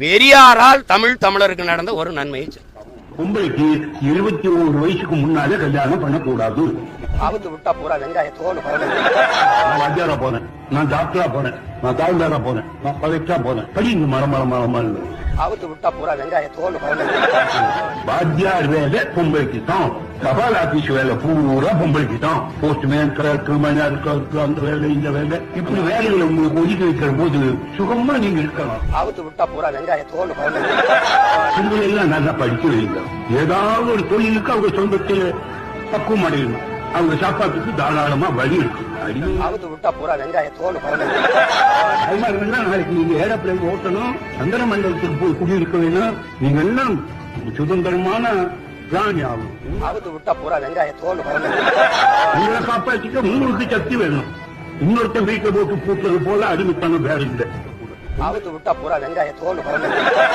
பெரியாரால் தமிழருக்கு நடந்த ஒரு நன்மையை பொம்பளைக்கு 21 வயசுக்கு முன்னாலே கல்யாணம் பண்ணக்கூடாது. ஆபத்து விட்டா பூரா வெங்காயத்தோடு நான் வாத்தியாரா போனேன், நான் டாக்டரா போனேன், நான் தாழ்ந்தாரா போனேன், நான் கலெக்டரா போனேன். படிங்க மரம் ஆபத்து விட்டா பூரா வெங்காயத்தோடு வாத்தியார் வேலை பொம்பளைக்கு தான், தபால் ஆபீஸ் வேலை பூரா பொம்பளைக்கு தான். போஸ்ட்மேன், கிளர்க்கு, மணியார் கிளர்க்கு, அந்த வேலை இந்த வேலை, இப்படி வேலைகளை உங்களுக்கு ஒதுக்கி வைக்கிற போது சுகமா நீங்க இருக்கலாம். ஆபத்து விட்டா பூரா வெங்காயத்தோடு பெண்கள் எல்லாம் நல்லா படிக்க வைங்க. ஏதாவது ஒரு தொழிலுக்கு அவங்க சொந்தத்தில் பக்குவம் அடையணும். அவங்க சாப்பாட்டுக்கு தாராளமா வழி இருக்கு. ஆபத்து விட்டா பூரா வெங்காயத்தோடு அது மாதிரி நாளைக்கு நீங்க ஏரோப்ளேன் ஓட்டணும், சந்திர மண்டலத்துக்கு போய் குடியிருக்க வேணும். நீங்க எல்லாம் சுதந்திரமான பிராணி ஆகும். ஆபத்து விட்டா பூரா வெங்காயத்தோடு உங்களை காப்பாற்றிக்க உங்களுக்கு சக்தி வேணும். இன்னொருத்த வீட்டை போட்டு பூட்டுறது போல அடிமைத்தனம் வேற இல்லை. ஆபத்து விட்டா பூரா வெங்காயத்தோடு